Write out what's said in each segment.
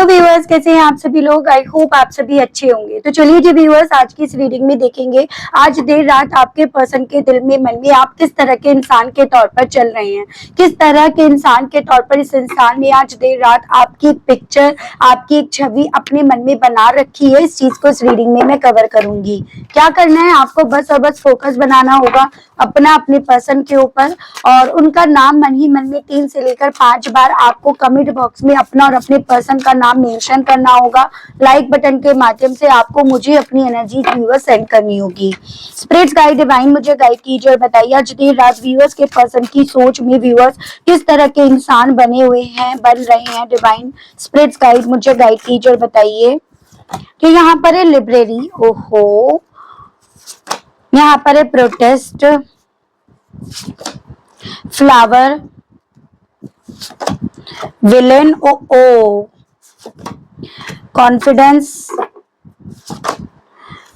Hello viewers, कैसे हैं आप सभी लोग। आई होप आप सभी अच्छे होंगे। तो चलिए जी व्यूअर्स, आज की इस रीडिंग में देखेंगे आज देर रात आपके पर्सन के दिल में, मन में आप किस तरह के इंसान के तौर पर चल रहे हैं, किस तरह के इंसान के तौर पर इस इंसान ने आज देर रात आपकी एक पिक्चर, आपकी एक छवि अपने मन में बना रखी है। इस चीज को इस रीडिंग में मैं कवर करूंगी। क्या करना है आपको, बस और बस फोकस बनाना होगा अपने पर्सन के ऊपर, और उनका नाम मन ही मन में 3 से लेकर 5 बार आपको कमेंट बॉक्स में अपना और अपने पर्सन का नाम मेंशन करना होगा। लाइक बटन के माध्यम से आपको मुझे अपनी एनर्जी व्यूअर्स सेंड करनी होगी। स्पिरिट्स गाइड डिवाइन मुझे गाइड कीजिए और बताइए आज देर रात व्यूअर्स के पर्सन की सोच में व्यूअर्स किस तरह के इंसान बने हुए हैं, बन रहे हैं। डिवाइन स्पिरिट्स गाइड मुझे गाइड कीजिए और बताइए कि यहाँ पर है लिब्रेरी, ओहो, यहाँ पर है protest, flower, villain, o confidence,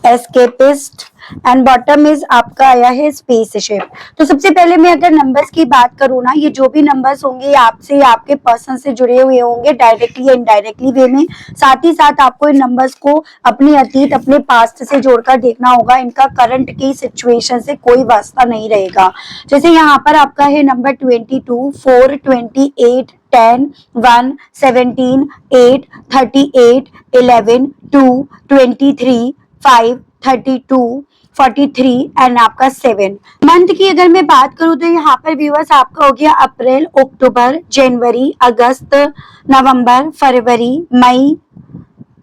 escapist and bottom is आपका आया है स्पेसशिप। तो सबसे पहले मैं अगर नंबर्स की बात करूँ ना, ये जो भी नंबर्स होंगे आपसे, आपके पर्सन से जुड़े हुए होंगे डायरेक्टली या इनडायरेक्टली वे में। साथ ही साथ आपको इन नंबर्स को अपने अतीत, अपने पास्ट से जोड़कर देखना होगा। इनका करंट की सिचुएशन से कोई वास्ता नहीं रहेगा। जैसे यहाँ पर आपका है नंबर 22, 4, 28, 10, 1, 17, 8, 38, 11, 2, 23, 5, 32, 43 एंड आपका 7। मंथ की अगर मैं बात करूं तो यहाँ पर व्यूअर्स आपका हो गया अप्रैल, अक्टूबर, जनवरी, अगस्त, नवंबर, फरवरी, मई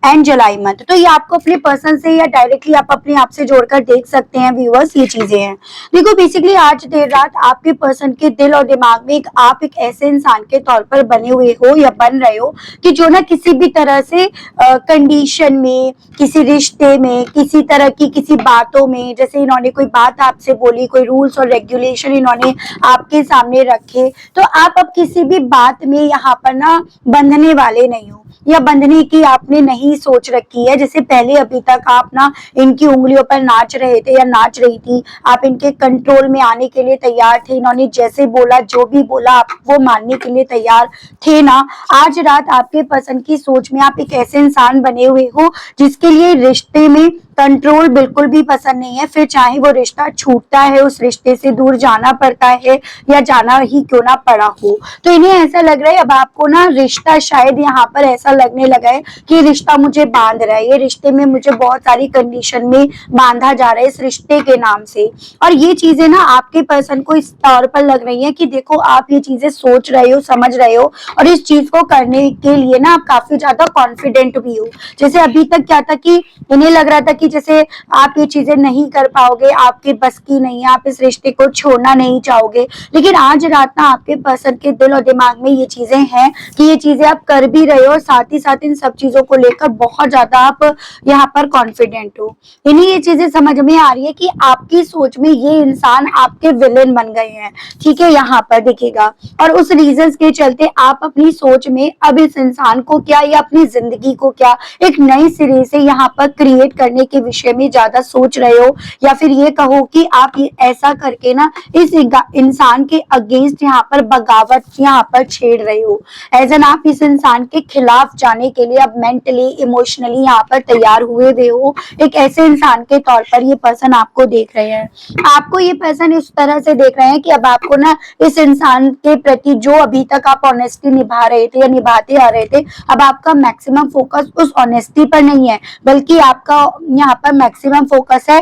एंड जुलाई मंथ। तो ये आपको अपने पर्सन से या डायरेक्टली आप अपने आप से जोड़कर देख सकते हैं व्यूअर्स, ये चीजें हैं। देखो बेसिकली आज देर रात आपके पर्सन के दिल और दिमाग में आप एक ऐसे इंसान के तौर पर बने हुए हो या बन रहे हो कि जो ना किसी भी तरह से कंडीशन में, किसी रिश्ते में, किसी तरह की किसी बातों में, जैसे इन्होंने कोई बात आपसे बोली, कोई रूल्स और रेगुलेशन इन्होंने आपके सामने रखे, तो आप अब किसी भी बात में यहाँ पर ना बंधने वाले नहीं हो या बंधने की आपने नहीं सोच रखी है। जैसे पहले अभी तक आप ना इनकी उंगलियों पर नाच रहे थे या नाच रही थी, आप इनके कंट्रोल में आने के लिए तैयार थे। इन्होंने जैसे बोला, जो भी बोला, आप वो मानने के लिए तैयार थे ना। आज रात आपके पसंद की सोच में आप एक ऐसे इंसान बने हुए हो जिसके लिए रिश्ते में कंट्रोल बिल्कुल भी पसंद नहीं है। फिर चाहे वो रिश्ता छूटता है, उस रिश्ते से दूर जाना पड़ता है या जाना ही क्यों ना पड़ा हो, तो इन्हें ऐसा लग रहा है अब आपको ना रिश्ता शायद यहाँ पर ऐसा लगने लगा है कि रिश्ता मुझे बांध रहा है, ये रिश्ते में मुझे बहुत सारी कंडीशन में बांधा जा रहा है इस रिश्ते के नाम से। और ये चीजें ना आपके पर्सन को इस तौर पर लग रही है कि देखो आप ये चीजें सोच रहे हो, समझ रहे हो और इस चीज को करने के लिए ना आप काफी ज्यादा कॉन्फिडेंट भी हो। जैसे अभी तक क्या था कि इन्हें लग रहा था कि जैसे आप ये चीजें नहीं कर पाओगे, आपके बस की नहीं है, आप इस रिश्ते को छोड़ना नहीं चाहोगे। लेकिन आज रात ना आपके पर्सन के दिल और दिमाग में ये चीजें हैं कि ये चीजें आप कर भी रहे हो और साथ ही साथ इन सब चीजों को लेकर बहुत ज्यादा आप यहाँ पर कॉन्फिडेंट हो। इन्हें ये चीजें समझ में आ रही है कि आपकी सोच में ये इंसान आपके विलेन बन गए हैं, ठीक है, यहाँ पर दिखेगा। और उस रीजन के चलते आप अपनी सोच में अब इस इंसान को क्या या अपनी जिंदगी को क्या एक नए सिरे से यहाँ पर क्रिएट करने के विषय में ज्यादा सोच रहे हो, या फिर ये कहो कि आप ये ऐसा करके ना इस इंसान के अगेंस्ट यहाँ पर बगावत यहाँ पर छेड़ रहे हो। एज एन आप इस इंसान के खिलाफ जाने के लिए अब मेंटली, इमोशनली यहाँ पर तैयार हुए हो। एक ऐसे इंसान के तौर पर ये पर्सन आपको देख रहे हैं। आपको ये पर्सन इस तरह से देख रहे हैं कि अब आपको ना इस इंसान के प्रति जो अभी तक आप ऑनेस्टी निभा रहे थे या निभाते आ रहे थे, अब आपका मैक्सिमम फोकस उस ऑनेस्टी पर नहीं है, बल्कि आपका यहाँ पर मैक्सिमम फोकस है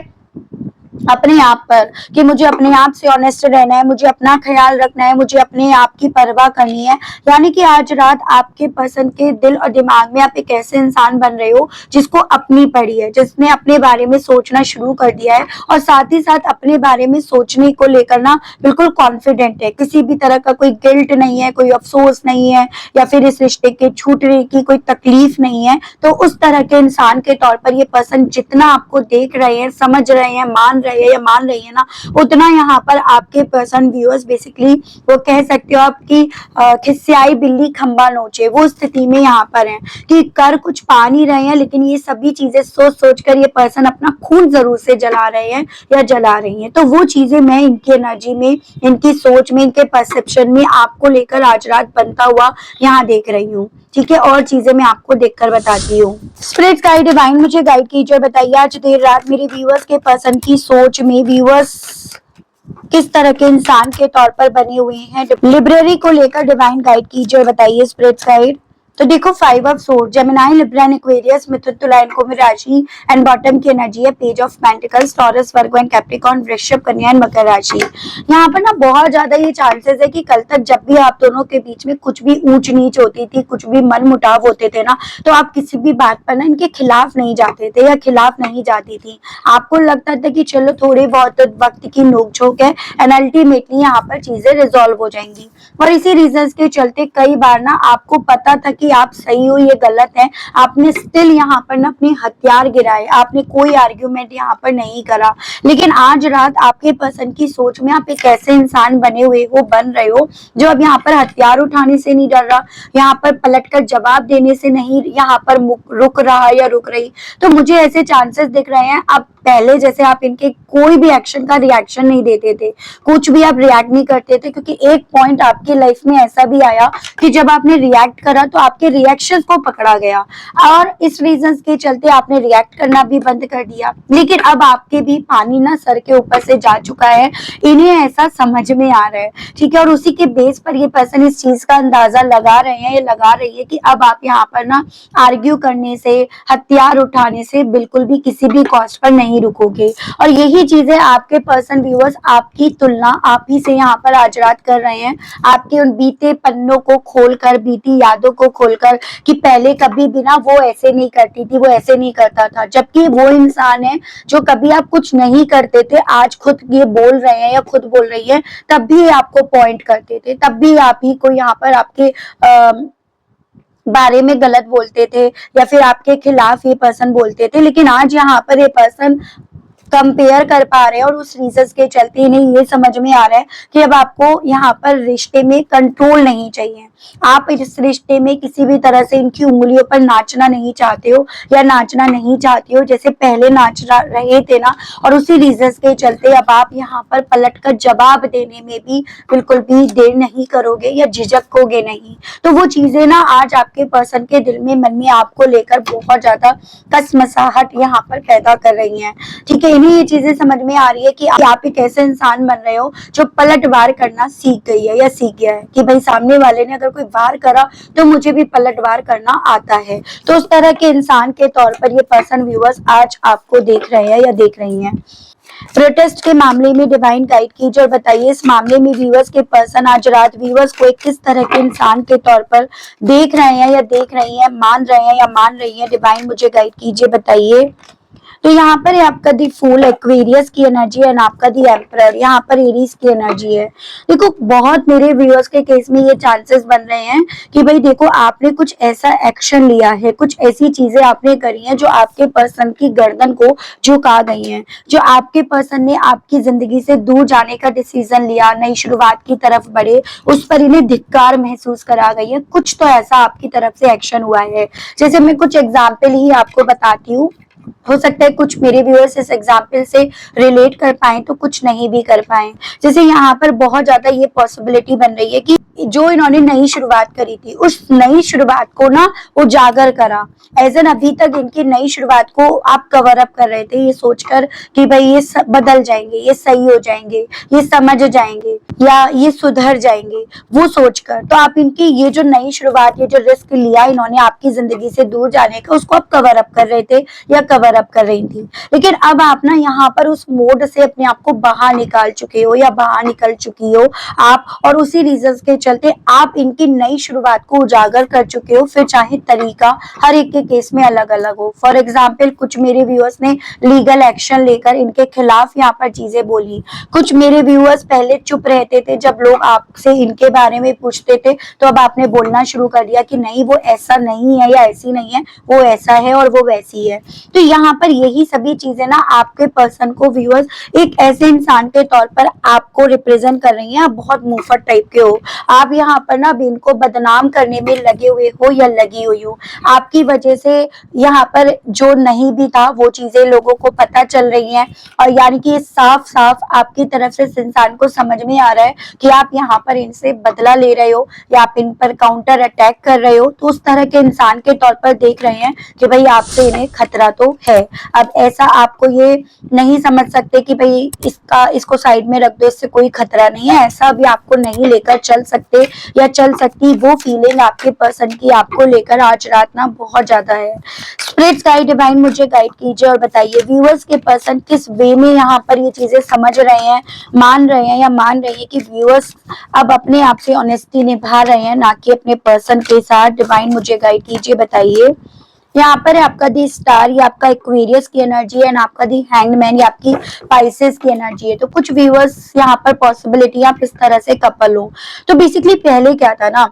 अपने आप पर कि मुझे अपने आप से ऑनेस्ट रहना है, मुझे अपना ख्याल रखना है, मुझे अपने आप की परवाह करनी है। यानी कि आज रात आपके पसंद के दिल और दिमाग में आप एक ऐसे इंसान बन रहे हो जिसको अपनी पड़ी है, जिसने अपने बारे में सोचना शुरू कर दिया है और साथ ही साथ अपने बारे में सोचने को लेकर ना बिल्कुल कॉन्फिडेंट है। किसी भी तरह का कोई गिल्ट नहीं है, कोई अफसोस नहीं है या फिर इस रिश्ते के छूटने की कोई तकलीफ नहीं है। तो उस तरह के इंसान के तौर पर ये पर्सन जितना आपको देख रहे हैं, समझ रहे हैं, मान रहे हैं या मान रही है ना, उतना यहाँ पर आपके पर्सन व्यूअर्स बेसिकली वो कह सकते हो आपकी खिसियाई बिल्ली खंबा नोचे, वो स्थिति में यहाँ पर है कि कर कुछ पा नहीं रहे हैं, लेकिन ये सभी चीजें सोच सोच कर ये पर्सन अपना खून जरूर से जला रहे हैं या जला रही हैं। तो वो चीजें मैं इनकी एनर्जी में, इनकी सोच में, इनके परसेप्शन में आपको लेकर आज रात बनता हुआ यहाँ देख रही हूँ। ठीक है, और चीजें मैं आपको देखकर बताती हूँ। स्पिरिट गाइड डिवाइन मुझे गाइड कीजिए और बताइए आज देर रात मेरे व्यूअर्स के पर्सन की सोच में व्यूअर्स किस तरह के इंसान के तौर पर बने हुए हैं। लिब्रेरी को लेकर डिवाइन गाइड कीजिए और बताइए स्पिरिट गाइड। तो देखो 5 of sword, Gemini, Libra and Aquarius, Mithun, Tula and Kumbh राशि एंड बॉटम की एनर्जी है page of pentacles, Taurus, Virgo and Capricorn, Vrishabh, Kanya and मकर राशि। यहाँ पर ना बहुत ज्यादा ये चांसेस है कि कल तक जब भी आप दोनों के बीच में कुछ भी ऊंच नीच होती थी, कुछ भी मन मुटाव होते थे ना, तो आप किसी भी बात पर ना इनके खिलाफ नहीं जाते थे या खिलाफ नहीं जाती थी। आपको लगता था कि चलो थोड़े बहुत वक्त की नोकझोंक है एंड अल्टीमेटली यहाँ पर चीजें रिजॉल्व हो जाएंगी। और इसी रीजंस के चलते कई बार ना आपको पता था कि आप सही हो, ये गलत है, आपने स्टिल यहाँ पर ना अपने हथियार गिराए, आपने कोई आर्ग्यूमेंट यहाँ पर नहीं करा। लेकिन आज रात आपके पर्सन की सोच में आप एक ऐसे इंसान बने हुए हो, बन रहे हो, जो अब यहाँ पर हथियार उठाने से नहीं डर रहा, यहाँ पर पलटकर जवाब देने से नहीं यहाँ पर रुक रहा या रुक रही। तो मुझे ऐसे चांसेस दिख रहे हैं अब पहले जैसे आप इनके कोई भी एक्शन का रिएक्शन नहीं देते थे, कुछ भी आप रिएक्ट नहीं करते थे, क्योंकि एक पॉइंट आपकी लाइफ में ऐसा भी आया कि जब आपने रिएक्ट करा तो आपके रिएक्शंस को पकड़ा गया और इस रीजंस के चलते आपने रिएक्ट करना भी बंद कर दिया। लेकिन अब आपके भी पानी ना सर के ऊपर से जा चुका है, इन्हें ऐसा समझ में आ रहा है, ठीक है। और उसी के बेस पर ये पर्सन इस चीज का अंदाजा लगा रहे हैं, ये लगा रही है कि अब आप यहाँ पर ना आर्ग्यू करने से, हथियार उठाने से बिल्कुल भी किसी भी कॉस्ट पर नहीं रुकोगे। और यही चीजें आपके पर्सन व्यूअर्स आपकी तुलना आप ही से यहाँ पर आज रात कर रहे हैं, आपके उन बीते पन्नों को खोलकर, बीती यादों को खोलकर कि पहले कभी भी ना वो ऐसे नहीं करती थी, वो ऐसे नहीं करता था, जबकि वो इंसान है जो कभी आप कुछ नहीं करते थे, आज खुद ये बोल रहे हैं या खुद बोल रही है, तब भी आपको पॉइंट करते थे, तब भी आप ही को यहाँ पर आपके बारे में गलत बोलते थे या फिर आपके खिलाफ ये पर्सन बोलते थे। लेकिन आज यहाँ पर ये पर्सन कंपेयर कर पा रहे हैं और उस रीजंस के चलते इन्हें ये समझ में आ रहा है कि अब आपको यहाँ पर रिश्ते में कंट्रोल नहीं चाहिए, आप इस रिश्ते में किसी भी तरह से इनकी उंगलियों पर नाचना नहीं चाहते हो या नाचना नहीं चाहती हो जैसे पहले नाच रहे थे ना। और उसी रीजंस के चलते अब आप यहाँ पर पलटकर जवाब देने में भी बिल्कुल भी देर नहीं करोगे या झिझकोगे नहीं। तो वो चीजें ना आज आपके पर्सन के दिल में, मन में आपको लेकर बहुत ज्यादा कसमसाहट यहाँ पर पैदा कर रही है, ठीक है। इन्हें ये चीजें समझ में आ रही है कि आप एक ऐसे इंसान बन रहे हो जो पलटवार करना सीख गई है या सीख गया है कि भाई सामने वाले ने अगर कोई वार करा तो मुझे भी पलटवार करना आता है। तो उस तरह के इंसान के तौर पर ये पर्सन व्यूअर्स आज आपको देख रहे हैं या देख रही हैं। प्रोटेस्ट के मामले में डिवाइन गाइड कीजिए और बताइए इस मामले में व्यूअर्स के पर्सन आज रात व्यूअर्स को एक किस तरह के इंसान के तौर पर देख रहे हैं या देख रही हैं, मान रहे हैं या मान रही हैं। डिवाइन मुझे गाइड कीजिए, बताइए। तो यहाँ पर आपका दी फूल एक्वेरियस की एनर्जी है, आपका दी एम्परर, यहाँ पर एरीज की एनर्जी है। देखो बहुत मेरे व्यूअर्स के केस में ये चांसेस बन रहे हैं कि भाई देखो आपने कुछ ऐसा एक्शन लिया है, कुछ ऐसी चीजें आपने करी हैं जो आपके पर्सन की गर्दन को झुका गई हैं, जो आपके पर्सन ने आपकी जिंदगी से दूर जाने का डिसीजन लिया, नई शुरुआत की तरफ बढ़े, उस पर इन्हें धिक्कार महसूस करा गई है। कुछ तो ऐसा आपकी तरफ से एक्शन हुआ है। जैसे मैं कुछ एग्जाम्पल ही आपको बताती हूँ, हो सकता है कुछ मेरे व्यूअर्स इस एग्जाम्पल से रिलेट कर पाए तो कुछ नहीं भी कर पाए। जैसे यहाँ पर बहुत ज्यादा ये पॉसिबिलिटी बन रही है कि जो इन्होंने नई शुरुआत करी थी उस नई शुरुआत को ना उजागर करा, एज एन अभी तक इनकी नई शुरुआत को आप कवर अप कर रहे थे ये सोचकर कि भाई ये बदल जाएंगे, ये सही हो जाएंगे, ये समझ जाएंगे या ये सुधर जाएंगे, वो सोचकर तो आप इनकी ये जो नई शुरुआत, ये जो रिस्क लिया इन्होंने आपकी जिंदगी से दूर जाने का, उसको आप कवर अप कर रहे थे या कवर अप कर रही थी। लेकिन अब आप ना यहाँ पर उस मोड से अपने आप को बाहर निकाल चुके हो या बाहर निकल चुकी हो आप, और उसी रीजंस के चलते आप इनकी नई शुरुआत को उजागर कर चुके हो। फिर चाहे तरीका हर एक के केस में अलग अलग हो। फॉर एग्जाम्पल कुछ मेरे व्यूअर्स ने लीगल एक्शन लेकर इनके खिलाफ यहाँ पर चीजें बोली, कुछ मेरे व्यूअर्स पहले चुप रहते थे जब लोग आपसे इनके बारे में पूछते थे, तो अब आपने बोलना शुरू कर दिया कि नहीं वो ऐसा नहीं है या ऐसी नहीं है, वो ऐसा है और वो वैसी है। तो तो यहाँ पर यही सभी चीजें ना आपके पर्सन को व्यूअर्स एक ऐसे इंसान के तौर पर आपको रिप्रेजेंट कर रही हैं। आप बहुत मुफट टाइप के हो, आप यहाँ पर ना अब इनको बदनाम करने में लगे हुए हो या लगी हुई हो। आपकी वजह से यहाँ पर जो नहीं भी था वो चीजें लोगों को पता चल रही हैं, और यानी कि साफ साफ आपकी तरफ से इस इंसान को समझ में आ रहा है कि आप यहाँ पर इनसे बदला ले रहे हो या आप इन पर काउंटर अटैक कर रहे हो। तो उस तरह के इंसान के तौर पर देख रहे हैं कि भाई आपसे इन्हें खतरा तो है। अब ऐसा आपको ये नहीं समझ सकते कि भाई इसको साइड में रख दो, इससे कोई खतरा नहीं है, ऐसा भी आपको नहीं लेकर चल सकते या चल सकती। वो फीलिंग आपके पर्सन की आपको लेकर आज रात ना बहुत ज्यादा है। स्पिरिट गाइड डिवाइन मुझे गाइड कीजिए और बताइए व्यूअर्स के पर्सन किस वे में यहाँ पर ये चीजें समझ रहे हैं, मान रहे हैं या मान रहे हैं कि व्यूअर्स अब अपने आप से ऑनेस्टी निभा रहे हैं ना कि अपने पर्सन के साथ। डिवाइन मुझे गाइड कीजिए, बताइए। यहाँ पर है आपका दी स्टार, ये आपका एक्वेरियस की एनर्जी है, आपका दी हैंगमैन, ये आपकी पाइसेस की एनर्जी है। तो कुछ व्यूअर्स यहाँ पर पॉसिबिलिटी आप इस तरह से कपल हो। तो बेसिकली पहले क्या था ना,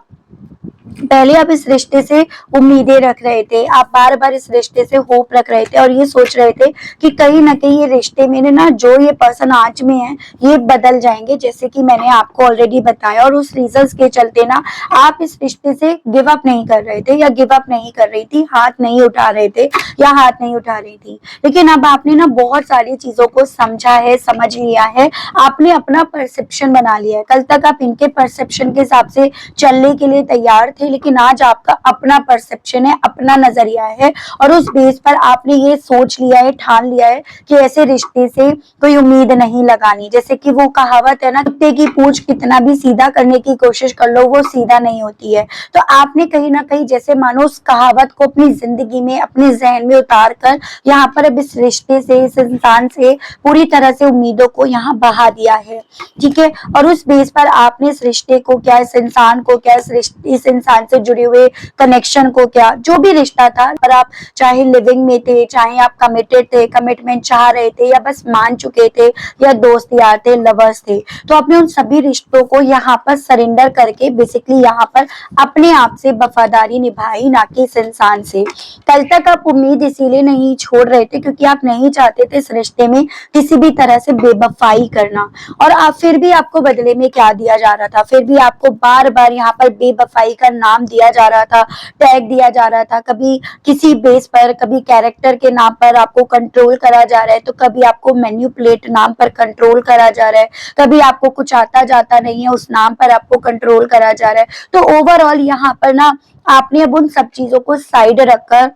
पहले आप इस रिश्ते से उम्मीदें रख रहे थे, आप बार बार इस रिश्ते से होप रख रहे थे और ये सोच रहे थे कि कहीं ना कहीं ये रिश्ते में ना जो ये पर्सन आज में है ये बदल जाएंगे, जैसे कि मैंने आपको ऑलरेडी बताया। और उस रीजंस के चलते ना आप इस रिश्ते से गिव अप नहीं कर रहे थे या गिव अप नहीं कर रही थी, हाथ नहीं उठा रहे थे या हाथ नहीं उठा रही थी। लेकिन अब आपने ना बहुत सारी चीजों को समझा है, समझ लिया है, आपने अपना परसेप्शन बना लिया है। कल तक आप इनके परसेप्शन के हिसाब से चलने के लिए तैयार थे, लेकिन आज आपका अपना परसेप्शन है, अपना नजरिया है, और उस बेस पर आपने ये सोच लिया है, ठान लिया है कि ऐसे रिश्ते से कोई उम्मीद नहीं लगानी। जैसे कि वो कहावत है ना, कुत्ते की पूंछ कितना भी सीधा करने की कोशिश कर लो वो सीधा नहीं होती है। तो आपने कहीं ना कहीं जैसे मानो उस कहावत को अपनी जिंदगी में, अपने जहन में उतार कर यहाँ पर अब इस रिश्ते से, इस इंसान से पूरी तरह से उम्मीदों को यहाँ बहा दिया है, ठीक है। और उस बेस पर आपने इस रिश्ते को क्या, इस इंसान को क्या, इस इंसान से जुड़े हुए कनेक्शन को क्या, जो भी रिश्ता था, पर आप चाहे लिविंग में थे, चाहे आप कमिटेड थे, कमिटमेंट चाह रहे थे या बस मान चुके थे, या दोस्त यार थे, लवर्स थे, तो आपने उन सभी रिश्तों को यहाँ पर सरेंडर करके बेसिकली यहाँ पर अपने आप से वफादारी निभाई, ना कि इस इंसान से। कल तक आप उम्मीद इसीलिए नहीं छोड़ रहे थे क्योंकि आप नहीं चाहते थे इस रिश्ते में किसी भी तरह से बेवफाई करना। और आप फिर भी आपको बदले में क्या दिया जा रहा था, फिर भी आपको बार बार यहाँ पर बेवफाई का नाम दिया जा रहा था, टैग दिया जा रहा था। कभी किसी बेस पर, कभी कैरेक्टर के नाम पर आपको कंट्रोल करा जा रहा है, तो कभी आपको मैन्युपुलेट नाम पर कंट्रोल करा जा रहा है, कभी आपको कुछ आता जाता नहीं है उस नाम पर आपको कंट्रोल करा जा रहा है। तो ओवरऑल यहाँ पर ना आपने अब उन सब चीजों को साइड रखकर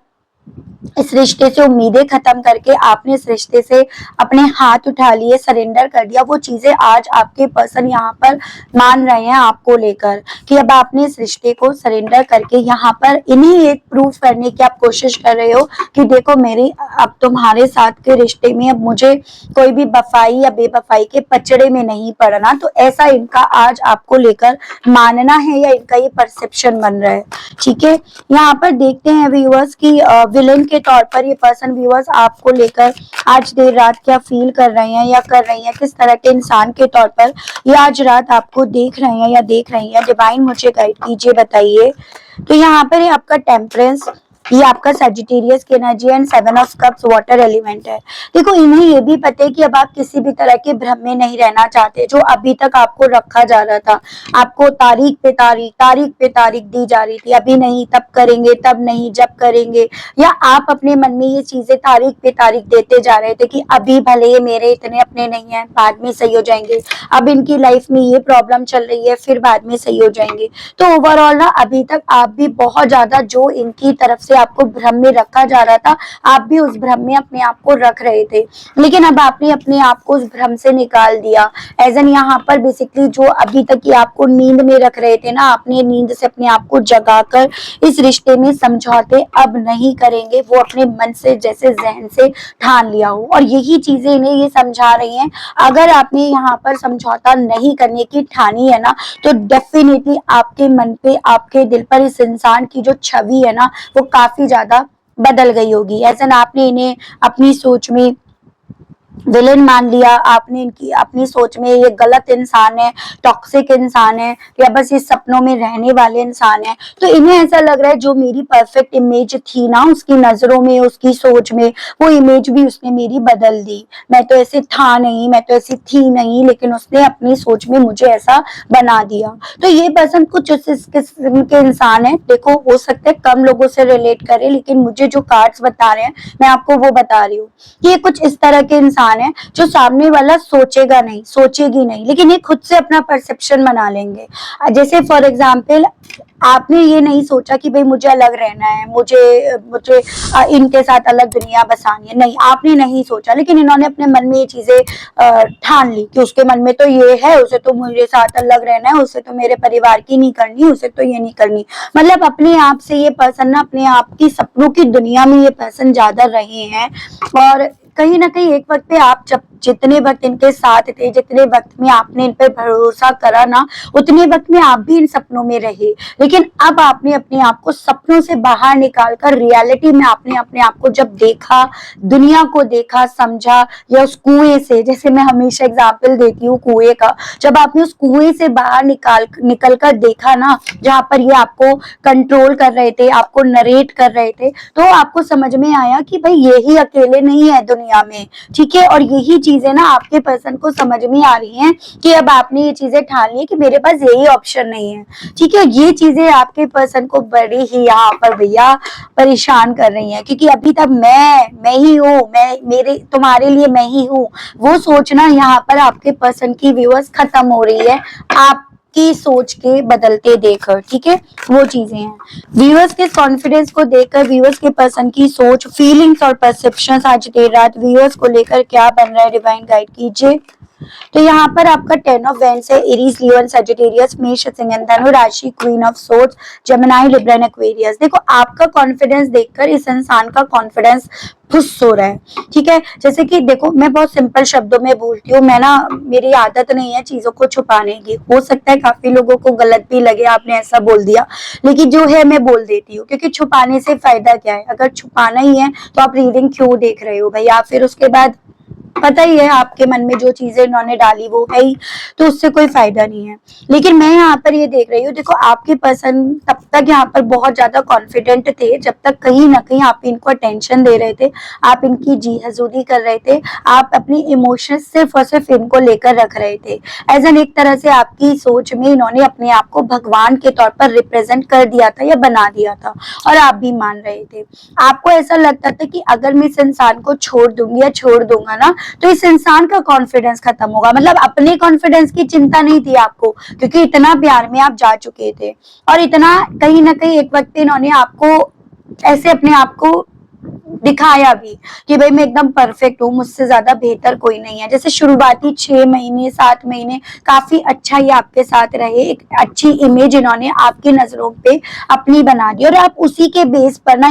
इस रिश्ते से उम्मीदें खत्म करके आपने इस रिश्ते से अपने हाथ उठा लिए, सरेंडर कर दिया। वो चीजें आज आपके पर्सन यहाँ पर मान रहे हैं आपको लेकर कि अब आपने इस रिश्ते को सरेंडर करके यहाँ पर इन्हीं एक प्रूफ करने की आप कोशिश कर रहे हो कि देखो मेरी अब तुम्हारे साथ के रिश्ते में अब मुझे कोई भी वफाई या बेवफाई के पचड़े में नहीं पड़ना। तो ऐसा इनका आज आपको लेकर मानना है या इनका ये परसेप्शन बन रहा है, ठीक है। यहाँ पर देखते हैं व्यूअर्स की विलेन के तौर पर ये पर्सन व्यूअर्स आपको लेकर आज देर रात क्या फील कर रहे हैं या कर रही हैं, किस तरह के इंसान के तौर पर ये आज रात आपको देख रहे हैं या देख रही हैं। डिवाइन मुझे गाइड कीजिए, बताइए। तो यहाँ पर है आपका टेम्परेंस, ये आपका सजिटेरियस की energy and 7 of cups water element है। देखो इन्हें ये भी पता है कि अब आप किसी भी तरह के भ्रम में नहीं रहना चाहते। जो अभी तक आपको रखा जा रहा था, आपको तारीख पे तारीख दी जा रही थी, अभी नहीं तब करेंगे, तब नहीं जब करेंगे, या आप अपने मन में ये चीजें तारीख पे तारीख देते जा रहे थे कि अभी भले ये मेरे इतने अपने नहीं है, बाद में सही हो जाएंगे, अब इनकी लाइफ में ये प्रॉब्लम चल रही है, फिर बाद में सही हो जाएंगे। तो ओवरऑल ना अभी तक आप भी बहुत ज्यादा जो इनकी तरफ से आपको भ्रम में रखा जा रहा था, आप भी उस भ्रम में अपने आप को रख रहे थे। लेकिन अब आपने अपने आप को उस भ्रम से निकाल दिया। एज एन यहाँ पर बेसिकली जो अभी तक ये आपको नींद में रख रहे थे ना, अपने नींद से अपने आप को जगाकर इस रिश्ते में समझौते अब नहीं करेंगे, वो अपने मन से जैसे जहन से ठान लिया हो। और यही चीजें इन्हें ये समझा रही हैं, अगर आपने यहाँ पर समझौता नहीं करने की ठानी है ना, तो डेफिनेटली आपके मन पे, आपके दिल पर इस इंसान की जो छवि है ना वो काफी ज्यादा बदल गई होगी। ऐसा आपने इन्हें अपनी सोच में विलेन मान लिया आपने, इनकी अपनी सोच में ये गलत इंसान है, टॉक्सिक इंसान है, या बस ये सपनों में रहने वाले इंसान है। तो इन्हें ऐसा लग रहा है जो मेरी परफेक्ट इमेज थी ना उसकी नजरों में, उसकी सोच में, वो इमेज भी उसने मेरी बदल दी। मैं तो ऐसे था नहीं, मैं तो ऐसी थी नहीं, लेकिन उसने अपनी सोच में मुझे ऐसा बना दिया। तो ये पर्सन कुछ इस किस्म के इंसान है। देखो हो सकता है कम लोगों से रिलेट करे, लेकिन मुझे जो कार्ड्स बता रहे हैं मैं आपको वो बता रही हूँ। ये कुछ इस तरह के इंसान है जो सामने वाला सोचेगा नहीं, सोचेगी नहीं, लेकिन ये खुद से अपना परसेप्शन बना लेंगे। जैसे फॉर एग्जाम्पल आपने ये नहीं सोचा कि भाई मुझे अलग रहना है, मुझे मुझे इनके साथ अलग दुनिया बसानी है, नहीं आपने नहीं सोचा, लेकिन इन्होंने अपने मन में ये चीजें ठान ली कि उसके मन में तो ये है, उसे तो मेरे साथ अलग रहना है, उसे तो मेरे परिवार की नहीं करनी, उसे तो ये नहीं करनी। मतलब अपने आप से ये पर्सन ना अपने आप की सपनों की दुनिया में ये पर्सन ज्यादा रहे हैं। और कहीं ना कहीं एक वक्त पे आप जब जितने वक्त इनके साथ थे, जितने वक्त में आपने इन पर भरोसा करा ना, उतने वक्त में आप भी इन सपनों में रहे। लेकिन अब आपने अपने आप को सपनों से बाहर निकाल कर रियलिटी में आपने अपने आप को जब देखा, दुनिया को देखा, समझा, या उस कुएं से, जैसे मैं हमेशा एग्जाम्पल देती हूँ कुएं का, जब आपने उस कुएं से बाहर निकल कर देखा ना, जहाँ पर ये आपको कंट्रोल कर रहे थे, आपको नरेट कर रहे थे, तो आपको समझ में आया कि भाई यही अकेले नहीं है दुनिया में। ठीक है, और यही चीजें ना आपके पर्सन को समझ में आ रही हैं कि अब आपने ये चीजें ठान ली कि मेरे पास यही ऑप्शन नहीं है। ठीक है, ये चीजें आपके पर्सन को बड़ी ही यहाँ पर भैया परेशान कर रही हैं, क्योंकि अभी तक मैं ही हूँ, मैं मेरे तुम्हारे लिए मैं ही हूँ, वो सोचना यहाँ पर आपके पर्सन की व्यूअर्स खत्म हो रही है आप की सोच के बदलते देखकर। ठीक है, वो चीजें हैं। व्यूअर्स के कॉन्फिडेंस को देखकर, व्यूअर्स के पर्सन की सोच, फीलिंग्स और परसेप्शन आज देर रात व्यूअर्स को लेकर क्या बन रहा है, डिवाइन गाइड कीजिए। तो यहाँ पर आपका 10 ऑफ वेंस है, एरीज, लियो, सजिटेरियस, मेष, सिंह, धनु राशि, queen of swords, Gemini, Libra, Aquarius. देखो आपका कॉन्फिडेंस देखकर इस इंसान का कॉन्फिडेंस फुस हो रहा है। ठीक है, जैसे कि देखो मैं बहुत सिंपल शब्दों में बोलती हूँ, मैं ना, मेरी आदत नहीं है चीजों को छुपाने की। हो सकता है काफी लोगों को गलत भी लगे, आपने ऐसा बोल दिया, लेकिन जो है मैं बोल देती हूँ, क्योंकि छुपाने से फायदा क्या है? अगर छुपाना ही है तो आप रीडिंग क्यों देख रहे हो भैया? फिर उसके बाद पता ही है आपके मन में जो चीजें इन्होंने डाली वो है ही, तो उससे कोई फायदा नहीं है। लेकिन मैं यहाँ पर ये देख रही हूँ, देखो आपके पर्सन तब तक यहाँ पर बहुत ज्यादा कॉन्फिडेंट थे जब तक कहीं ना कहीं आप इनको अटेंशन दे रहे थे, आप इनकी जी हजूरी कर रहे थे, आप अपनी इमोशन सिर्फ और सिर्फ इनको लेकर रख रहे थे। एज एन एक तरह से आपकी सोच में इन्होंने अपने आप को भगवान के तौर पर रिप्रेजेंट कर दिया था या बना दिया था, और आप भी मान रहे थे। आपको ऐसा लगता था कि अगर मैं इस इंसान को छोड़ दूंगी या छोड़ दूंगा ना, तो इस इंसान का कॉन्फिडेंस खत्म होगा। मतलब अपने कॉन्फिडेंस की चिंता नहीं थी आपको, क्योंकि इतना प्यार में आप जा चुके थे, और इतना कहीं ना कहीं एक वक्त इन्होंने आपको ऐसे अपने आप को दिखाया भी कि भाई मैं एकदम परफेक्ट हूँ, मुझसे ज्यादा बेहतर कोई नहीं है। जैसे शुरुआती 6 महीने 7 महीने काफी अच्छा ये आपके साथ रहे, एक अच्छी इमेज इन्होंने आपकी नजरों पे अपनी बना दी, और आप उसी के बेस पर ना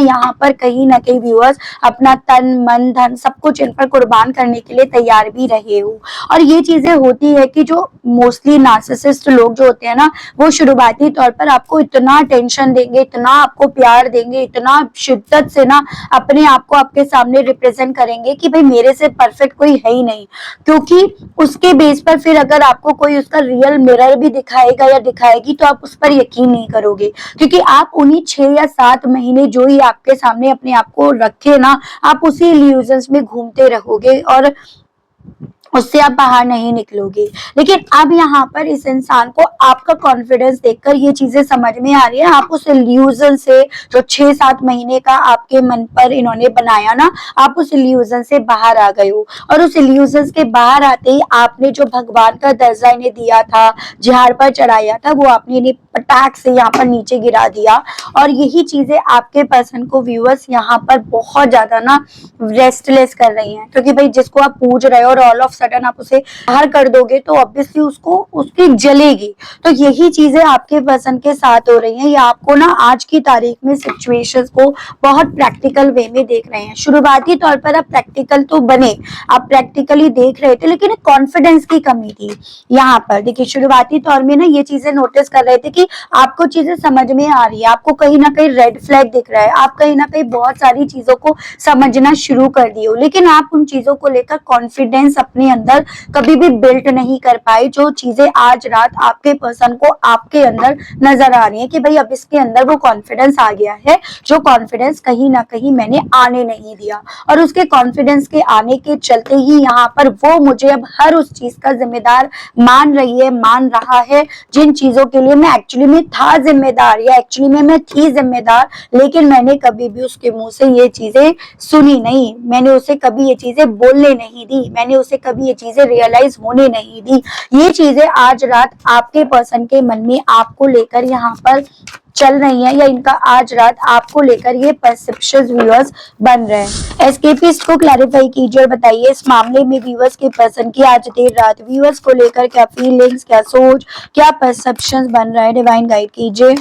कहीं ना कहीं व्यूअर्स अपना तन मन धन सब कुछ इन पर कुर्बान करने के लिए तैयार भी रहे हो। और ये चीजें होती है कि जो मोस्टली नार्सिसिस्ट लोग जो होते हैं ना, वो शुरुआती तौर पर आपको इतना टेंशन देंगे, इतना आपको प्यार देंगे, इतना शिद्दत से ना अपने आप को आपके सामने रिप्रेजेंट करेंगे कि भाई मेरे से परफेक्ट कोई है ही नहीं। क्योंकि उसके बेस पर फिर अगर आपको कोई उसका रियल मिरर भी दिखाएगा या दिखाएगी तो आप उस पर यकीन नहीं करोगे, क्योंकि आप उन्हीं 6 या 7 महीने जो ही आपके सामने अपने आप को रखे ना, आप उसी इल्यूजन्स में घूमते रहोगे और उससे आप बाहर नहीं निकलोगे। लेकिन अब यहाँ पर इस इंसान को आपका कॉन्फिडेंस देखकर ये चीजें समझ में आ रही है। आप उस इल्यूजन से जो 6-7 महीने का आपके मन पर इन्होंने बनाया ना, आप उस इल्यूजन से बाहर आ गए हो, और उस इल्यूजन के बाहर आते ही आपने जो भगवान का दर्जा इन्हें दिया था, झाड़ पर चढ़ाया था, वो आपने इन्हें पटाख से यहाँ पर नीचे गिरा दिया। और यही चीजें आपके पर्सन को व्यूअर्स यहाँ पर बहुत ज्यादा ना रेस्टलेस कर रही हैं, क्योंकि भाई जिसको आप पूज रहे हो और ऑल ऑफ सडन आप उसे बाहर कर दोगे तो ऑब्वियसली उसको उसकी जलेगी। तो यही चीजें आपके पर्सन के साथ हो रही हैं। ये आपको ना आज की तारीख में सिचुएशंस को बहुत प्रैक्टिकल वे में देख रहे हैं। शुरुआती तौर पर आप प्रैक्टिकल तो बने, आप प्रैक्टिकली देख रहे थे, लेकिन कॉन्फिडेंस की कमी थी यहाँ पर। देखिए शुरुआती तौर में ना ये चीजें नोटिस कर रहे थे कि आपको चीजें समझ में आ रही है, आपको कहीं ना कहीं रेड फ्लैग दिख रहा है, आप कहीं ना कहीं बहुत सारी चीजों को समझना शुरू कर दिए हो, लेकिन आप उन चीजों को लेकर कॉन्फिडेंस अपने अंदर कभी भी बिल्ट नहीं कर पाए। जो चीजें आज रात आपके पर्सन को आपके अंदर नजर आ रही है कि भाई अब इसके अंदर वो कॉन्फिडेंस आ गया है, जो कॉन्फिडेंस कहीं ना कहीं मैंने आने नहीं दिया, और उसके कॉन्फिडेंस के आने के चलते ही यहाँ पर वो मुझे अब हर उस चीज का जिम्मेदार मान रही है, मान रहा है, जिन चीजों के लिए मैं एक्चुअली में था जिम्मेदार या एक्चुअली में मैं थी जिम्मेदार, लेकिन मैंने कभी भी उसके मुंह से ये चीजें सुनी नहीं, मैंने उसे कभी ये चीजें बोलने नहीं दी, मैंने उसे कभी ये चीजें रियलाइज होने नहीं दी। ये चीजें आज रात आपके पर्सन के मन में आपको लेकर यहाँ पर चल रही है, या इनका आज रात आपको लेकर ये परसेप्शन व्यूअर्स बन रहे हैं। एस्केपिस्ट को क्लैरिफाई कीजिए और बताइए इस मामले में व्यूअर्स के पर्सन की आज देर रात व्यूअर्स को लेकर क्या फीलिंग्स, क्या सोच, क्या परसेप्शंस बन रहा है, डिवाइन गाइड कीजिए।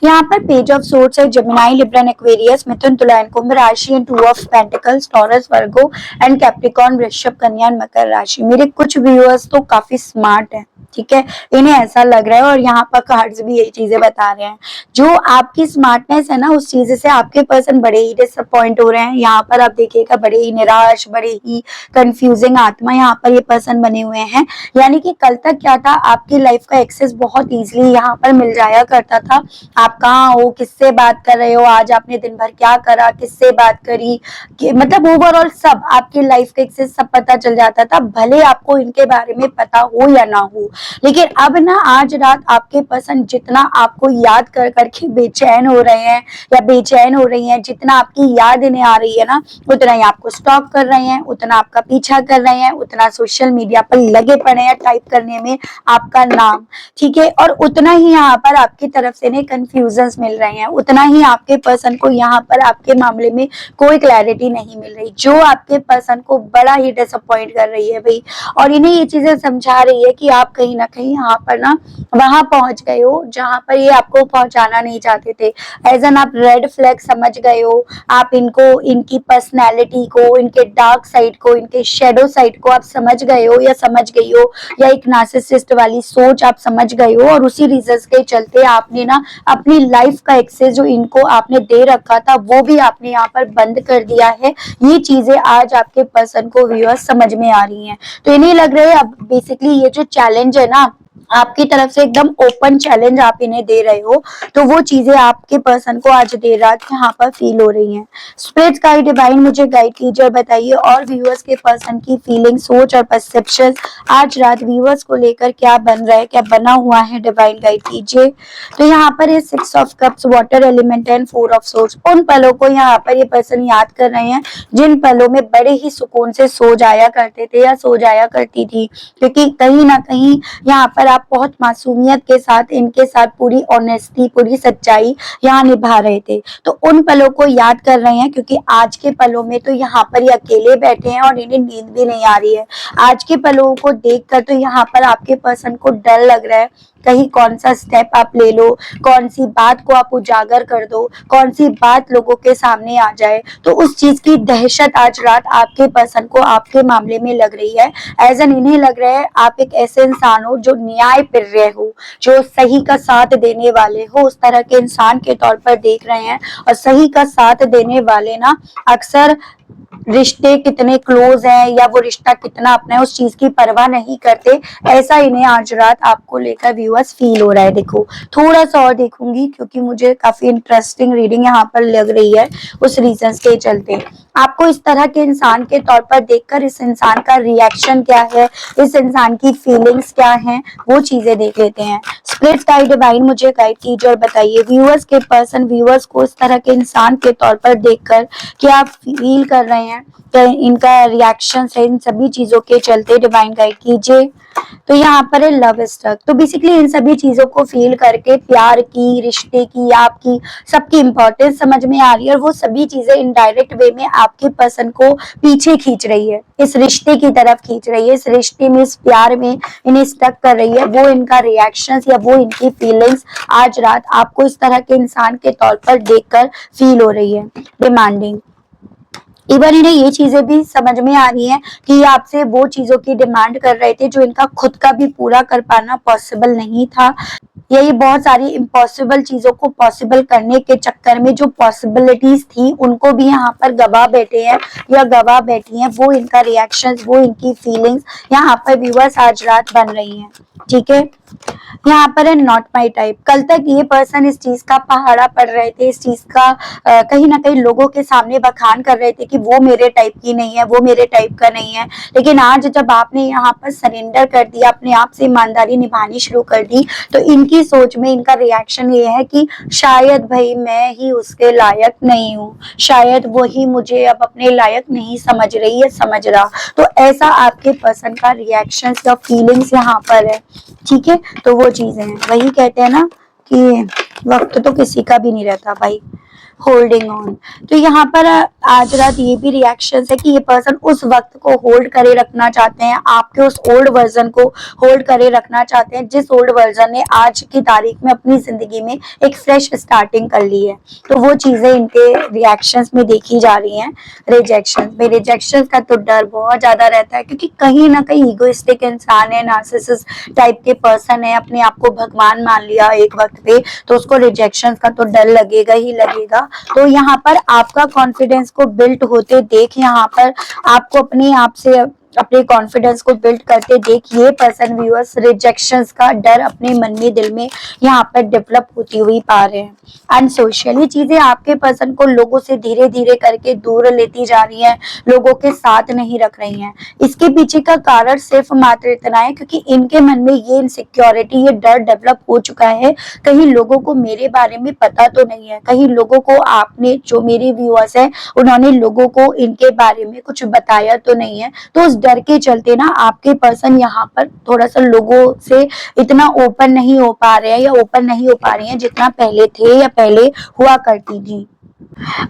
यहाँ पर पेज ऑफ सोर्ड्स है, Gemini, Libra, Aquarius, Mithun, Tula and Kumbh राशि, and two of pentacles, Taurus, Virgo and Capricorn, Vrishabh, Kanya and मकर राशि। मेरे कुछ व्यूअर्स तो काफी स्मार्ट हैं, ठीक है, इन्हें ऐसा लग रहा है, और यहाँ पर कार्ड्स भी यही चीजें बता रहे हैं। जो आपकी स्मार्टनेस है ना, उस चीज से आपके पर्सन बड़े ही डिसअपॉइंट हो रहे हैं। यहाँ पर आप देखिएगा बड़े ही निराश, बड़े ही कंफ्यूजिंग आत्मा यहाँ पर ये पर्सन बने हुए हैं। यानी कि कल तक क्या था, आपकी लाइफ का एक्सेस बहुत इजीली यहाँ पर मिल जाया करता था। आप कहाँ हो, किससे बात कर रहे हो, आज आपने दिन भर क्या करा, किससे बात करी, मतलब ओवरऑल सब आपकी लाइफ का एक्सेस सब पता चल जाता था, भले आपको इनके बारे में पता हो या ना हो। लेकिन अब ना आज रात आपके पर्सन जितना आपको याद कर करके बेचैन हो रहे हैं या बेचैन हो रही हैं, जितना आपकी याद इन्हें आ रही है ना, उतना ही आपको स्टॉक कर रहे हैं, उतना आपका पीछा कर रहे हैं, उतना सोशल मीडिया पर लगे पड़े हैं टाइप करने में आपका नाम, ठीक है, और उतना ही यहाँ पर आपकी तरफ से इन्हें कंफ्यूजन्स मिल रहे हैं, उतना ही आपके पर्सन को यहाँ पर आपके मामले में कोई क्लैरिटी नहीं मिल रही, जो आपके पर्सन को बड़ा ही डिसअपॉइंट कर रही है भाई। और इन्हें ये चीजें समझा रही है कि आप कहीं ना कहीं यहाँ पर ना वहां पहुंच गए हो जहां पर ये आपको पहुंचाना नहीं चाहते थे। एज एन आप रेड फ्लैग समझ गए हो, आप इनको, इनकी पर्सनैलिटी को, इनके डार्क साइड को, इनके शेडो साइड को आप समझ गए हो या समझ गई हो, या एक नार्सिसिस्ट वाली सोच आप समझ गए हो, और उसी रीजन के चलते आपने ना अपनी लाइफ का एक्सेस जो इनको आपने दे रखा था वो भी आपने यहाँ पर बंद कर दिया है। ये चीजें आज आपके पर्सन को व्यूअर्स समझ में आ रही हैं। तो इन्हें लग रहा है अब बेसिकली ये जो चैलेंज है ना, आपकी तरफ से एकदम ओपन चैलेंज आप इन्हें दे रहे हो, तो वो चीजें आपके पर्सन को आज देर रात यहाँ पर फील हो रही हैं। स्पिरिट गाइड, डिवाइन मुझे गाइड कीजिए और बताइए और व्यूअर्स के पर्सन की फीलिंग, सोच और परसेप्शन आज रात व्यूअर्स को लेकर क्या बन रहा है, क्या बना हुआ है, डिवाइन गाइड कीजिए। तो यहाँ पर ये 6 of cups, water element and 4 of swords, उन पलों को यहाँ पर ये पर्सन याद कर रहे हैं जिन पलों में बड़े ही सुकून से सो जाया करते थे या सो जाया करती थी, क्योंकि कहीं ना कहीं यहाँ पर आप बहुत मासूमियत के साथ इनके साथ पूरी ऑनेस्टी, पूरी सच्चाई यहाँ निभा रहे थे। तो उन पलों को याद कर रहे हैं, क्योंकि आज के पलों में तो यहाँ पर ये अकेले बैठे हैं और इन्हें नींद भी नहीं आ रही है। आज के पलों को देखकर तो यहाँ पर आपके पर्सन को डर लग रहा है, कहीं कौन सा स्टेप आप ले लो, कौन सी बात को आप उजागर कर दो, कौन सी बात लोगों के सामने आ जाए। तो उस चीज की दहशत आज रात आपके पर्सन को आपके मामले में लग रही है। एज एन इन्हें लग रहा है आप एक ऐसे इंसान हो जो न्याय प्रिय हो, जो सही का साथ देने वाले हो, उस तरह के इंसान के तौर पर देख रहे हैं। और सही का साथ देने वाले ना अक्सर रिश्ते कितने क्लोज हैं या वो रिश्ता कितना अपना है उस चीज की परवाह नहीं करते। ऐसा इन्हें आज रात आपको लेकर व्यूअर्स फील हो रहा है। देखो थोड़ा सा और देखूंगी क्योंकि मुझे काफी इंटरेस्टिंग रीडिंग यहाँ पर लग रही है, उस रीजंस के चलते। आपको इस तरह के इंसान के तौर पर देखकर इस इंसान का रिएक्शन क्या है, इस इंसान की फीलिंग्स क्या हैं, वो चीजें देख लेते हैं। स्पिरिट गाइड, डिवाइन मुझे गाइड कीजिए और बताइए व्यूअर्स के पर्सन व्यूअर्स को इस तरह के इंसान के तौर पर देखकर क्या फील कर रहे हैं, क्या इनका रिएक्शन है इन सभी चीजों के चलते। डिवाइन गाइड कीजिए। तो यहाँ पर है लव स्ट्रक। तो बेसिकली इन सभी चीजों को फील करके प्यार की, रिश्ते की, आपकी सबकी इंपॉर्टेंस समझ में आ रही है और वो सभी चीजें इनडायरेक्ट वे में आपके पर्सन को पीछे खींच रही है, इस रिश्ते की तरफ खींच रही है, इस रिश्ते में, इस प्यार में इन्हें स्टक कर रही है। वो इनका रिएक्शंस या वो इनकी फीलिंग्स आज रात आपको इस तरह के इंसान के तौर पर देखकर फील हो रही है, डिमांडिंग। इवन इन्हें ये चीजें भी समझ में आ रही हैं कि ये आपसे वो चीजों की डिमांड कर रहे थे जो इनका खुद का भी पूरा कर पाना पॉसिबल नहीं था। यही बहुत सारी इम्पॉसिबल चीजों को पॉसिबल करने के चक्कर में जो पॉसिबिलिटीज थी उनको भी यहाँ पर गवा बैठे हैं या गवा बैठी हैं। वो इनका रिएक्शंस, वो इनकी फीलिंग्स यहाँ पर व्यूअर्स आज रात बन रही हैं। ठीक है, यहाँ पर है नॉट माई टाइप। कल तक ये पर्सन इस चीज का पहाड़ा पड़ रहे थे, इस चीज का कहीं ना कहीं लोगों के सामने बखान कर रहे थे कि वो मेरे टाइप की नहीं है, वो मेरे टाइप का नहीं है। लेकिन आज जब आपने यहाँ पर सरेंडर कर दिया, अपने आप से ईमानदारी निभानी शुरू कर दी, तो इनकी सोच में इनका रिएक्शन ये है कि शायद भाई मैं ही उसके लायक नहीं हूँ, शायद वो ही मुझे अब अपने लायक नहीं समझ रही है, समझ रहा। तो ऐसा आपके पर्सन का रिएक्शन या फीलिंग्स यहाँ पर है। ठीक है, तो वो चीजें हैं, वही कहते हैं ना कि वक्त तो किसी का भी नहीं रहता भाई, होल्डिंग ऑन। तो यहाँ पर आज रात ये भी रिएक्शन है कि ये पर्सन उस वक्त को होल्ड करे रखना चाहते हैं, आपके उस ओल्ड वर्जन को होल्ड करे रखना चाहते हैं, जिस ओल्ड वर्जन ने आज की तारीख में अपनी जिंदगी में एक फ्रेश स्टार्टिंग कर ली है। तो वो चीजें इनके रिएक्शंस में देखी जा रही हैं। रिजेक्शन में, रिजेक्शन का तो डर बहुत ज्यादा रहता है, क्योंकि कहीं ना कहीं इगोइस्टिक इंसान है, नार्सिसिस्ट टाइप के पर्सन है, अपने आप को भगवान मान लिया एक वक्त पे, तो उसको रिजेक्शन का तो डर लगेगा ही लगेगा। तो यहाँ पर आपका कॉन्फिडेंस को बिल्ड होते देख, यहाँ पर आपको अपने आप से अपने कॉन्फिडेंस को बिल्ड करते देख ये पर्सन व्यूअर्स रिजेक्शंस का डर अपने मन में, दिल में यहाँ पर डेवलप होती हुई पा रहे हैं। अनसोशल ये चीजें आपके पर्सन को लोगों से धीरे धीरे करके दूर लेती जा रही हैं, लोगों के साथ नहीं रख रही हैं। इसके पीछे का कारण सिर्फ मात्र इतना है क्योंकि इनके मन में ये इनसिक्योरिटी, ये डर डेवलप हो चुका है, कहीं लोगों को मेरे बारे में पता तो नहीं है, कहीं लोगों को आपने, जो मेरे व्यूअर्स है उन्होंने लोगों को इनके बारे में कुछ बताया तो नहीं है। तो उस डर के चलते ना आपके पर्सन यहाँ पर थोड़ा सा लोगों से इतना ओपन नहीं हो पा रहे हैं या ओपन नहीं हो पा रही हैं जितना पहले थे या पहले हुआ करती थी।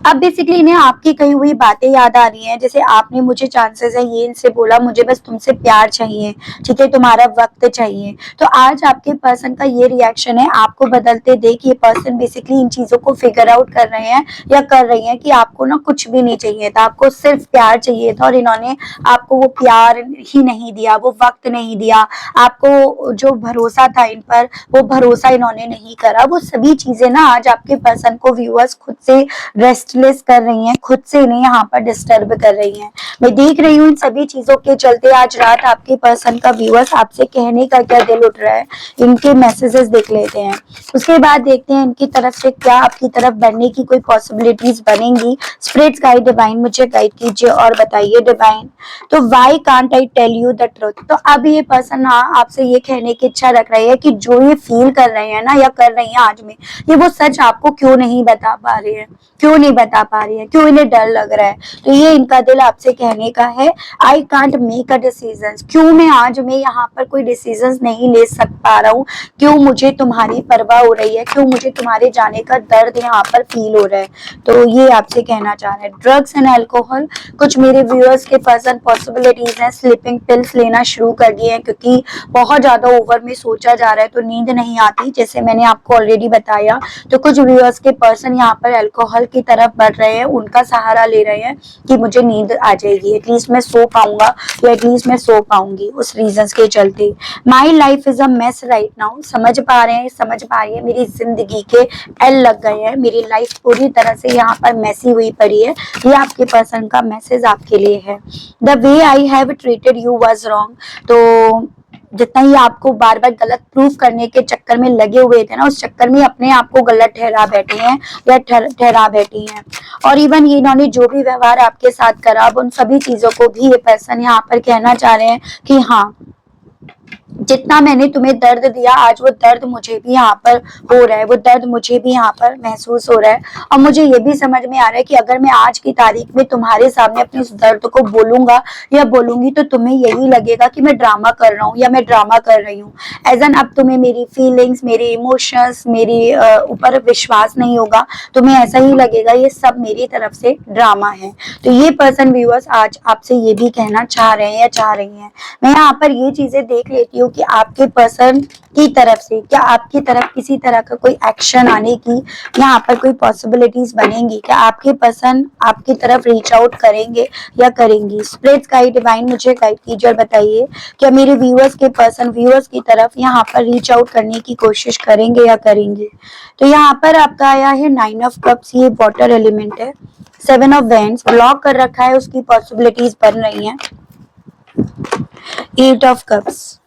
अब बेसिकली इन्हें आपकी कही हुई बातें याद आ रही हैं, जैसे आपने मुझे चांसेस है ये इनसे बोला, मुझे बस तुमसे प्यार चाहिए, ठीक है, तुम्हारा वक्त चाहिए। तो आज आपके पर्सन का ये रिएक्शन है, आपको बदलते देख ये पर्सन बेसिकली इन चीजों को फिगर आउट कर रहे हैं या कर रही हैं कि आपको ना कुछ भी नहीं चाहिए था, आपको सिर्फ प्यार चाहिए था, और इन्होंने आपको वो प्यार ही नहीं दिया, वो वक्त नहीं दिया, आपको जो भरोसा था इन पर वो भरोसा इन्होंने नहीं करा। वो सभी चीजें ना आज आपके पर्सन को व्यूअर्स खुद से रेस्टलेस कर रही हैं, खुद से इन्हें यहाँ पर डिस्टर्ब कर रही हैं। मैं देख रही हूँ इन सभी चीजों के चलते आज रात आपके पर्सन का व्यूअर्स आपसे कहने का क्या दिल उठ रहा है, इनके मैसेजेस देख लेते हैं, उसके बाद देखते हैं इनकी तरफ से क्या आपकी तरफ बढ़ने की कोई पॉसिबिलिटीज बनेंगी। स्पिरिट्स गाइड डिवाइन मुझे गाइड कीजिए और बताइए डिवाइन। तो why can't I tell you the truth. तो अब ये पर्सन आपसे ये कहने की इच्छा रख रही है कि जो ये फील कर रहे हैं ना या कर रही हैं आज में, ये वो सच आपको क्यों नहीं बता पा रहे हैं, क्यों नहीं बता पा रही है, क्यों इन्हें डर लग रहा है। तो ये इनका दिल आपसे कहने का है, I can't make a decision. क्यों मैं आज में यहाँ पर कोई डिसीजन नहीं ले सक पा रहा हूँ, क्यों मुझे तुम्हारी परवाह हो रही है, क्यों मुझे तुम्हारे जाने का दर्द यहाँ पर फील हो रहा है। तो ये आपसे कहना चाह रहे हैं। ड्रग्स एंड अल्कोहल, कुछ मेरे व्यूअर्स के पर्सन पॉसिबिलिटीज हैं स्लीपिंग पिल्स लेना शुरू कर दिए हैं, क्योंकि बहुत ज्यादा ओवर में सोचा जा रहा है तो नींद नहीं आती, जैसे मैंने आपको ऑलरेडी बताया। तो कुछ व्यूअर्स के पर्सन यहाँ पर अल्कोहल की तरफ बढ़ रहे हैं, उनका सहारा ले रहे हैं कि मुझे नींद आ जाएगी, एटलीस्ट मैं सो पाऊंगा या एटलीस्ट मैं सो पाऊंगी, उस रीजंस के चलते। My life is a mess right now. समझ पा रहे हैं, समझ पा रही है, मेरी जिंदगी के एल लग गए हैं, मेरी लाइफ पूरी तरह से यहाँ पर मैसी हुई पड़ी है। ये आपके पर्सन का मैसेज आपके लिए है। The way I have treated you was wrong. तो जितना ही आपको बार बार गलत प्रूफ करने के चक्कर में लगे हुए थे ना, उस चक्कर में अपने आप को गलत ठहरा बैठे हैं या ठहरा बैठी हैं। और इवन ये इन्होंने जो भी व्यवहार आपके साथ करा, अब उन सभी चीजों को भी ये पर्सन यहाँ पर कहना चाह रहे हैं कि हाँ जितना मैंने तुम्हें दर्द दिया, आज वो दर्द मुझे भी यहाँ पर हो रहा है, वो दर्द मुझे भी यहाँ पर महसूस हो रहा है। और मुझे ये भी समझ में आ रहा है कि अगर मैं आज की तारीख में तुम्हारे सामने अपने उस दर्द को बोलूंगा या बोलूंगी तो तुम्हें यही लगेगा कि मैं ड्रामा कर रहा हूँ या मैं ड्रामा कर रही हूँ। एज एन अब तुम्हें मेरी फीलिंग्स, मेरे इमोशंस, मेरी ऊपर विश्वास नहीं होगा, तुम्हें ऐसा ही लगेगा ये सब मेरी तरफ से ड्रामा है। तो ये पर्सन व्यूअर्स आज आपसे ये भी कहना चाह रहे हैं या चाह रही हैं। मैं यहाँ पर ये चीजें देख लेती हूँ कि आपके पर्सन की तरफ से क्या आपकी तरफ किसी तरह का कोई एक्शन आने की यहाँ पर कोई पॉसिबिलिटीज बनेंगी, क्या आपके पर्सन आपकी तरफ रीच आउट करेंगे या करेंगी। स्पिरिट्स गाइड, डिवाइन मुझे गाइड कीजिए और बताइए क्या मेरे व्यूअर्स के पर्सन व्यूअर्स की तरफ यहाँ पर रीच आउट करने की कोशिश करेंगे या करेंगे। तो यहाँ पर आपका आया है 9 ऑफ कप्स, ये वाटर एलिमेंट है। 7 ऑफ वैंड्स ब्लॉक कर रखा है, उसकी पॉसिबिलिटीज बन रही हैं। 8 ऑफ कप्स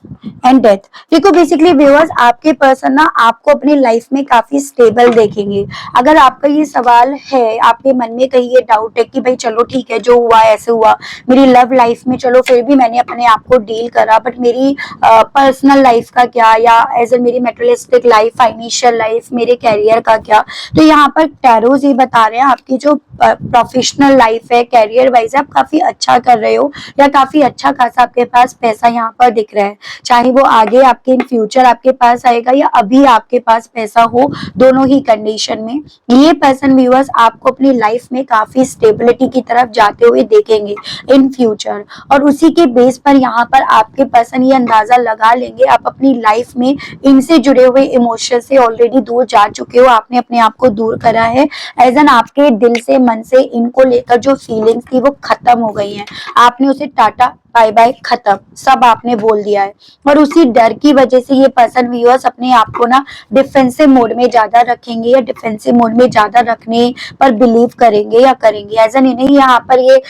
एंड डेथ। देखो बेसिकली व्यूअर्स आपके पर्सन ना आपको अपनी लाइफ में काफी स्टेबल देखेंगे। अगर आपका ये सवाल है, आपके मन में कहीं ये डाउट है कि भाई चलो ठीक है जो हुआ ऐसे हुआ, मेरी लव लाइफ में चलो फिर भी मैंने अपने आप को डील करा, बट मेरी पर्सनल लाइफ का क्या, या एज ए मेरी मेटेरियलिस्टिक लाइफ, फाइनेंशियल लाइफ, मेरे कैरियर का क्या। तो यहाँ पर टैरोज ये बता रहे हैं आपकी जो प्रोफेशनल लाइफ है, कैरियर वाइज आप काफी अच्छा कर रहे हो या काफी अच्छा खासा आपके पास पैसा यहाँ पर दिख रहा है। चाहे वो आगे आपके इन फ्यूचर आपके पास आएगा या अभी आपके पास पैसा हो, दोनों ही कंडीशन में ये पर्सन व्यूअर्स आपको अपनी लाइफ में काफी स्टेबिलिटी की तरफ जाते हुए देखेंगे इन फ्यूचर। और उसी के बेस पर यहाँ पर आपके पर्सन ये अंदाजा लगा लेंगे आप अपनी लाइफ में इनसे जुड़े हुए इमोशन से ऑलरेडी दूर जा चुके हो, आपने अपने आप को दूर करा है। एज एन आपके दिल से मन से इनको लेकर जो फीलिंग्स थी वो खत्म हो गई हैं, आपने उसे टाटा बाय बाय खत्म सब आपने बोल दिया है। और उसी डर की वजह से ये पर्सन व्यूअर्स अपने आप को ना डिफेंसिव मोड में ज्यादा रखेंगे या डिफेंसिव मोड में ज्यादा रखने पर बिलीव करेंगे या करेंगे। एज एन इन्हें यहाँ पर ये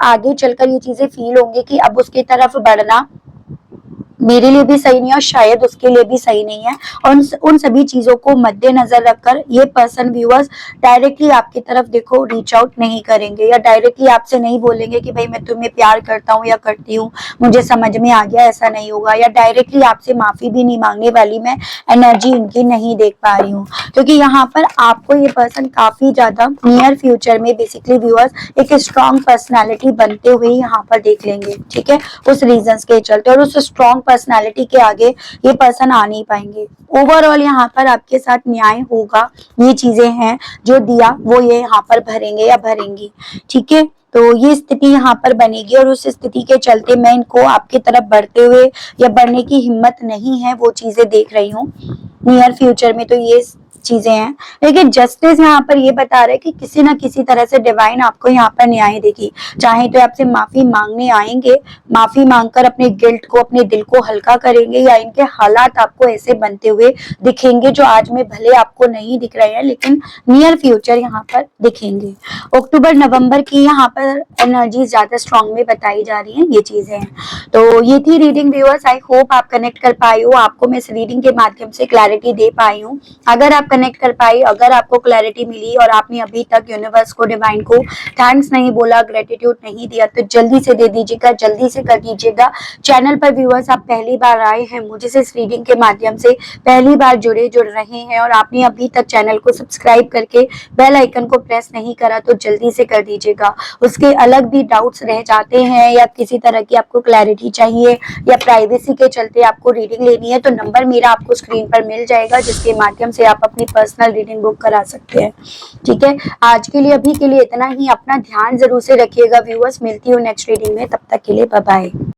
आगे चलकर ये चीजें फील होंगी कि अब उसकी तरफ बढ़ना मेरे लिए भी सही नहीं है और शायद उसके लिए भी सही नहीं है। और उन सभी चीजों को मद्देनजर रखकर ये पर्सन व्यूअर्स डायरेक्टली आपकी तरफ देखो रीच आउट नहीं करेंगे या डायरेक्टली आपसे नहीं बोलेंगे कि भाई मैं तुम्हें प्यार करता हूँ या करती हूँ, मुझे समझ में आ गया, ऐसा नहीं होगा। या डायरेक्टली आपसे माफी भी नहीं मांगने वाली मैं एनर्जी इनकी नहीं देख पा रही हूँ, क्योंकि यहाँ पर आपको ये पर्सन काफी ज्यादा नियर फ्यूचर में बेसिकली व्यूअर्स एक स्ट्रॉन्ग पर्सनैलिटी बनते हुए यहाँ पर देख लेंगे, ठीक है, उस रीजन के चलते। और उस स्ट्रॉन्ग पर्सनालिटी के आगे ये पर्सन आ नहीं पाएंगे। ओवरऑल यहाँ पर आपके साथ न्याय होगा, ये चीजें हैं जो दिया वो ये यहाँ पर भरेंगे या भरेंगी, ठीक है। तो ये स्थिति यहाँ पर बनेगी और उस स्थिति के चलते मैं इनको आपकी तरफ बढ़ते हुए या बढ़ने की हिम्मत नहीं है वो चीजें देख रही हूँ नियर फ्यूचर में। तो ये चीजें हैं, लेकिन जस्टिस यहाँ पर ये बता रहे हैं कि किसी ना किसी तरह से डिवाइन आपको यहाँ पर न्याय देगी। चाहे तो आपसे माफी मांगने आएंगे, माफी मांगकर अपने गिल्ट को, अपने दिल को हल्का करेंगे, या इनके हालात आपको ऐसे बनते हुए दिखेंगे जो आज में भले आपको नहीं दिख रहे हैं लेकिन नियर फ्यूचर यहाँ पर दिखेंगे। अक्टूबर नवंबर की यहाँ पर एनर्जी ज्यादा स्ट्रॉन्ग में बताई जा रही है, ये चीजें हैं। तो ये थी रीडिंग व्यूअर्स, आई होप आप कनेक्ट कर पाई हो, आपको मैं इस रीडिंग के माध्यम से क्लैरिटी दे पाई हूँ। अगर आप कनेक्ट कर पाई, अगर आपको क्लैरिटी मिली और आपने अभी तक यूनिवर्स को, डिवाइन को थैंक्स नहीं बोला, ग्रेटिट्यूड नहीं दिया, तो जल्दी से दे दीजिएगा, जल्दी से कर दीजिएगा। चैनल पर व्यूअर्स आप पहली बार आए हैं, मुझे से इस रीडिंग के माध्यम से पहली बार जुड़ रहे हैं और आपने अभी तक चैनल को सब्सक्राइब करके बेल आइकन को प्रेस नहीं करा तो जल्दी से कर दीजिएगा। उसके अलग भी डाउट्स रह जाते हैं या किसी तरह की आपको क्लैरिटी चाहिए या प्राइवेसी के चलते आपको रीडिंग लेनी है तो नंबर मेरा आपको स्क्रीन पर मिल जाएगा, जिसके माध्यम से आप अपनी पर्सनल रीडिंग बुक करा सकते हैं, ठीक है। आज के लिए अभी के लिए इतना ही, अपना ध्यान जरूर से रखिएगा व्यूअर्स, मिलती हूँ नेक्स्ट रीडिंग में, तब तक के लिए बाय बाय।